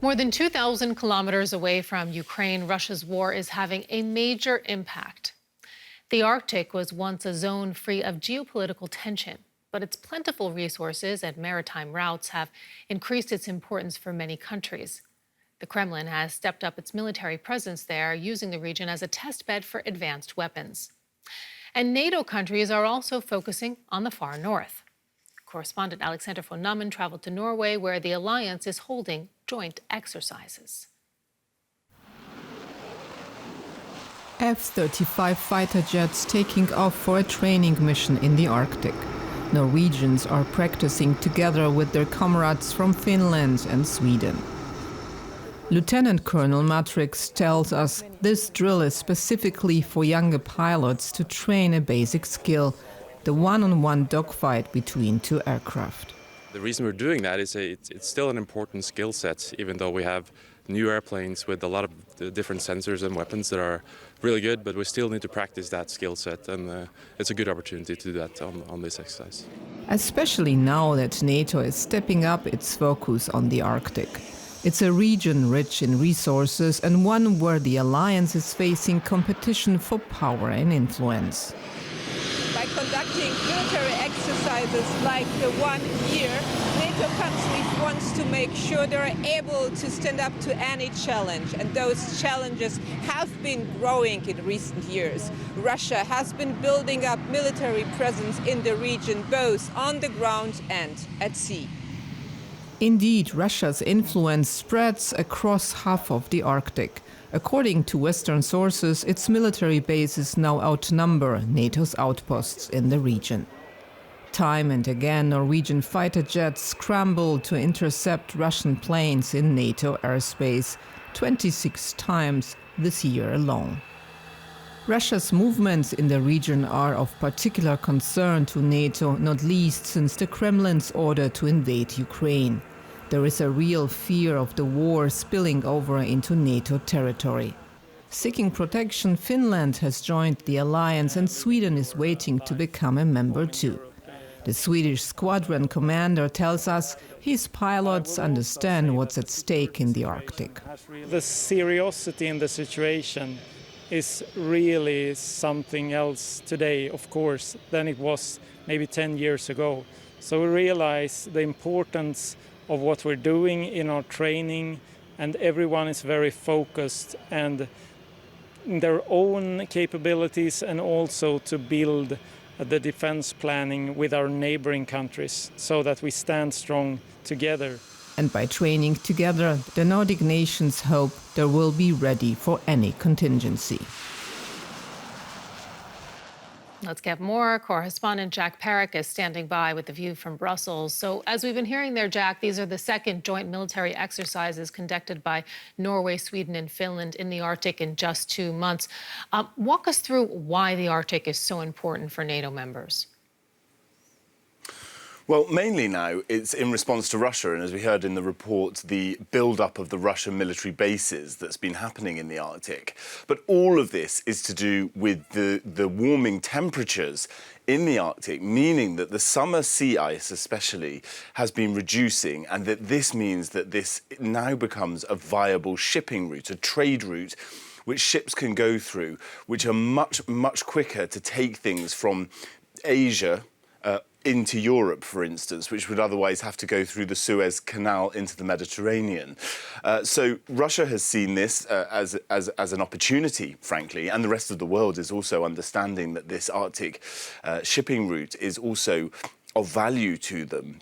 More than 2,000 kilometers away from Ukraine, Russia's war is having a major impact. The Arctic was once a zone free of geopolitical tension, but its plentiful resources and maritime routes have increased its importance for many countries. The Kremlin has stepped up its military presence there, using the region as a test bed for advanced weapons. And NATO countries are also focusing on the far north. Correspondent Alexandra von Nahmen traveled to Norway, where the alliance is holding joint exercises. F-35 fighter jets taking off for a training mission in the Arctic. Norwegians are practicing together with their comrades from Finland and Sweden. Lieutenant Colonel Matrix tells us this drill is specifically for younger pilots to train a basic skill, the one-on-one dogfight between two aircraft. The reason we're doing that is it's still an important skill set, even though we have new airplanes with a lot of different sensors and weapons that are really good, but we still need to practice that skill set, and it's a good opportunity to do that on this exercise. Especially now that NATO is stepping up its focus on the Arctic. It's a region rich in resources and one where the alliance is facing competition for power and influence. By conducting military exercises like the one here, NATO countries want to make sure they're able to stand up to any challenge, and those challenges have been growing in recent years. Russia has been building up military presence in the region, both on the ground and at sea. Indeed, Russia's influence spreads across half of the Arctic. According to Western sources, its military bases now outnumber NATO's outposts in the region. Time and again, Norwegian fighter jets scramble to intercept Russian planes in NATO airspace, 26 times this year alone. Russia's movements in the region are of particular concern to NATO, not least since the Kremlin's order to invade Ukraine. There is a real fear of the war spilling over into NATO territory. Seeking protection, Finland has joined the alliance and Sweden is waiting to become a member too. The Swedish squadron commander tells us his pilots understand what's at stake in the Arctic. The seriousity in the situation is really something else today, of course, than it was maybe 10 years ago. So we realize the importance of what we're doing in our training, and everyone is very focused and in their own capabilities, and also to build the defense planning with our neighboring countries so that we stand strong together. And by training together, the Nordic nations hope they will be ready for any contingency. Let's get more. Correspondent Jack Perrick is standing by with the view from Brussels. So as we've been hearing there, Jack, these are the second joint military exercises conducted by Norway, Sweden and Finland in the Arctic in just 2 months. Walk us through why the Arctic is so important for NATO members. Well, mainly now it's in response to Russia, and as we heard in the report, the build-up of the Russian military bases that's been happening in the Arctic. But all of this is to do with the warming temperatures in the Arctic, meaning that the summer sea ice especially has been reducing, and that this means that this now becomes a viable shipping route, a trade route, which ships can go through, which are much quicker to take things from Asia into Europe, for instance, which would otherwise have to go through the Suez Canal into the Mediterranean. So Russia has seen this as an opportunity, frankly, and the rest of the world is also understanding that this Arctic shipping route is also of value to them.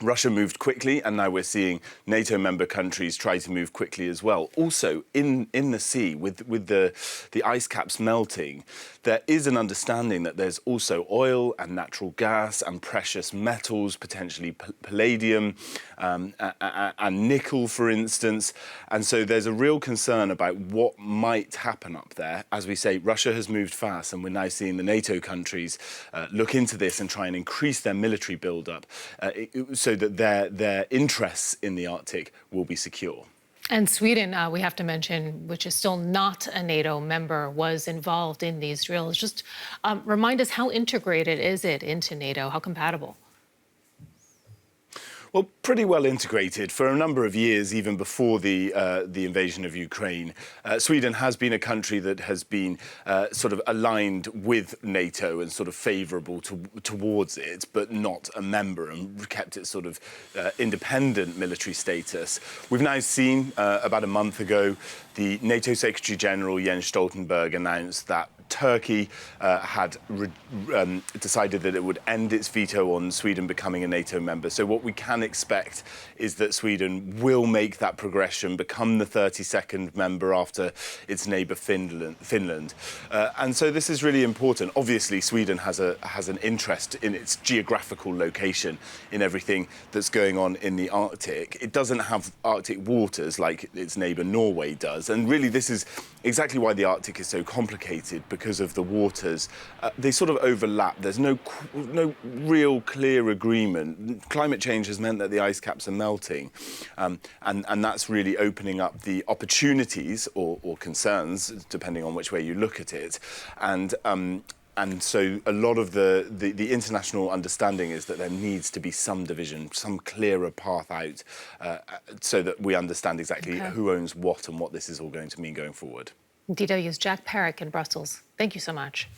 Russia moved quickly, and now we're seeing NATO member countries try to move quickly as well. Also, in the sea, with the ice caps melting, there is an understanding that there's also oil and natural gas and precious metals, potentially palladium and nickel, for instance. And so there's a real concern about what might happen up there. As we say, Russia has moved fast, and we're now seeing the NATO countries look into this and try and increase their military build-up so that their interests in the Arctic will be secure. And Sweden, we have to mention, which is still not a NATO member, was involved in these drills. Just remind us, how integrated is it into NATO? How compatible? Well, pretty well integrated for a number of years, even before the invasion of Ukraine. Sweden has been a country that has been sort of aligned with NATO and sort of favourable towards it, but not a member, and kept its sort of independent military status. We've now seen about a month ago the NATO Secretary General Jens Stoltenberg announced that Turkey had decided that it would end its veto on Sweden becoming a NATO member. So what we can expect is that Sweden will make that progression, become the 32nd member after its neighbour Finland. And so this is really important. Obviously, Sweden has an interest in its geographical location in everything that's going on in the Arctic. It doesn't have Arctic waters like its neighbour Norway does. And really, this is exactly why the Arctic is so complicated, because of the waters. They sort of overlap. There's no real clear agreement. Climate change has meant that the ice caps are melting, and that's really opening up the opportunities or concerns, depending on which way you look at it. And so a lot of the international understanding is that there needs to be some division, some clearer path out, so that we understand exactly who owns what and what this is all going to mean going forward. DW's Jack Perrick in Brussels. Thank you so much.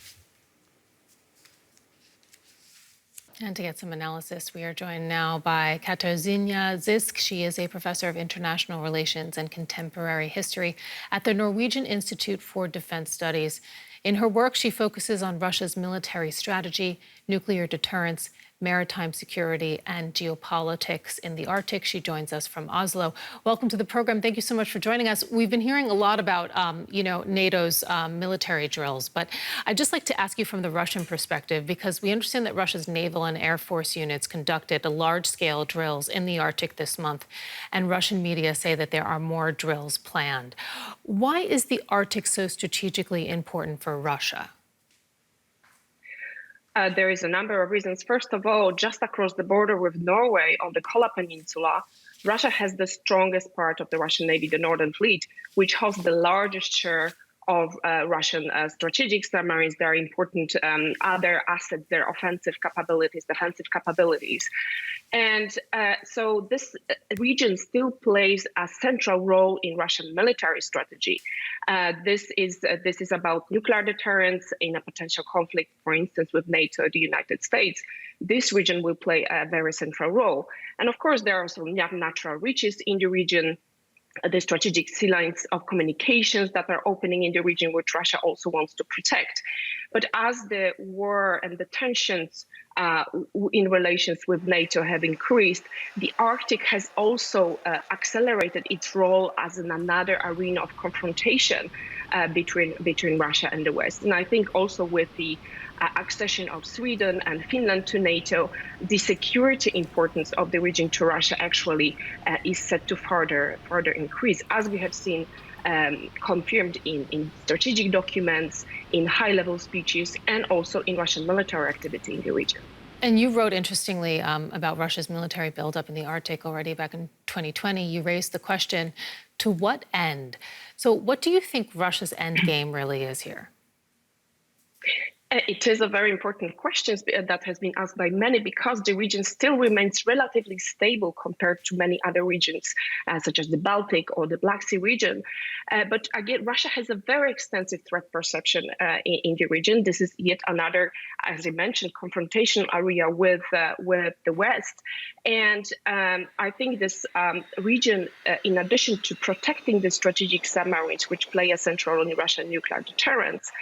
And to get some analysis, we are joined now by Katarzyna Zisk. She is a professor of international relations and contemporary history at the Norwegian Institute for Defense Studies. In her work, she focuses on Russia's military strategy, nuclear deterrence, maritime security, and geopolitics in the Arctic. She joins us from Oslo. Welcome to the program. Thank you so much for joining us. We've been hearing a lot about, NATO's military drills, but I'd just like to ask you from the Russian perspective, because we understand that Russia's naval and air force units conducted large-scale drills in the Arctic this month, and Russian media say that there are more drills planned. Why is the Arctic so strategically important for Russia? There is a number of reasons. First of all, just across the border with Norway on the Kola Peninsula, Russia has the strongest part of the Russian Navy, the Northern Fleet, which hosts the largest share of Russian strategic submarines. There are important other assets, their offensive capabilities, defensive capabilities. And so this region still plays a central role in Russian military strategy. This is about nuclear deterrence in a potential conflict, for instance, with NATO or the United States. This region will play a very central role. And of course, there are also natural reaches in the region, the strategic sea lines of communications that are opening in the region, which Russia also wants to protect. But as the war and the tensions in relations with NATO have increased, the Arctic has also accelerated its role as another arena of confrontation between Russia and the West. And I think also with the accession of Sweden and Finland to NATO, the security importance of the region to Russia actually is set to further increase, as we have seen confirmed in strategic documents, in high-level speeches, and also in Russian military activity in the region. And you wrote, interestingly, about Russia's military buildup in the Arctic already back in 2020. You raised the question, to what end? So what do you think Russia's end game really is here? It is a very important question that has been asked by many, because the region still remains relatively stable compared to many other regions, such as the Baltic or the Black Sea region. But again, Russia has a very extensive threat perception in the region. This is yet another, as I mentioned, confrontation area with the West. And I think this region, in addition to protecting the strategic submarines, which play a central role in Russian nuclear deterrence,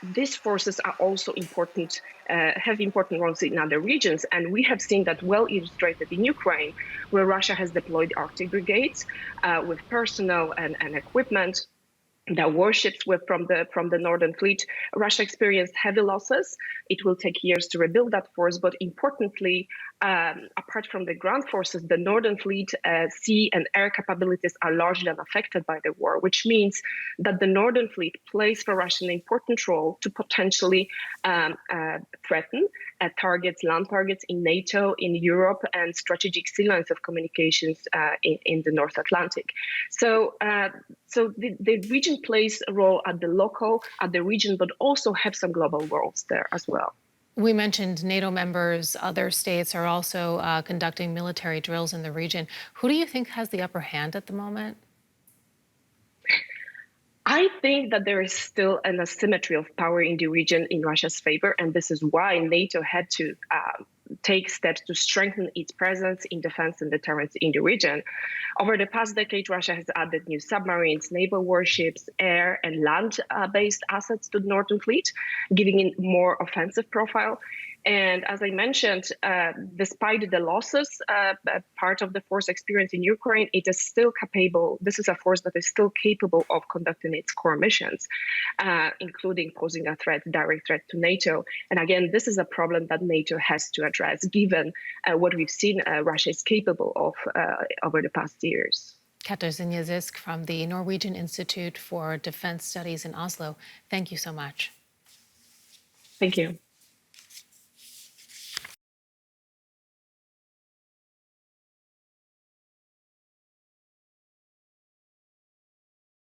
these forces are also important, have important roles in other regions. And we have seen that well illustrated in Ukraine, where Russia has deployed Arctic brigades with personnel and equipment. The warships from the Northern Fleet. Russia experienced heavy losses. It will take years to rebuild that force, but importantly, apart from the ground forces, the Northern Fleet sea and air capabilities are largely unaffected by the war, which means that the Northern Fleet plays for Russia an important role to potentially threaten land targets in NATO, in Europe, and strategic sea lines of communications in the North Atlantic. So the region plays a role at the local, at the region, but also have some global roles there as well. We mentioned NATO members, other states are also conducting military drills in the region. Who do you think has the upper hand at the moment? I think that there is still an asymmetry of power in the region in Russia's favor, and this is why NATO had to take steps to strengthen its presence in defense and deterrence in the region. Over the past decade, Russia has added new submarines, naval warships, air and land-based assets to the Northern Fleet, giving it more offensive profile. And as I mentioned, despite the losses part of the force experienced in Ukraine, it is still capable. This is a force that is still capable of conducting its core missions, including posing a direct threat to NATO. And again, this is a problem that NATO has to address, given what we've seen Russia is capable of over the past years. Katarzyna Zisk from the Norwegian Institute for Defense Studies in Oslo. Thank you so much. Thank you.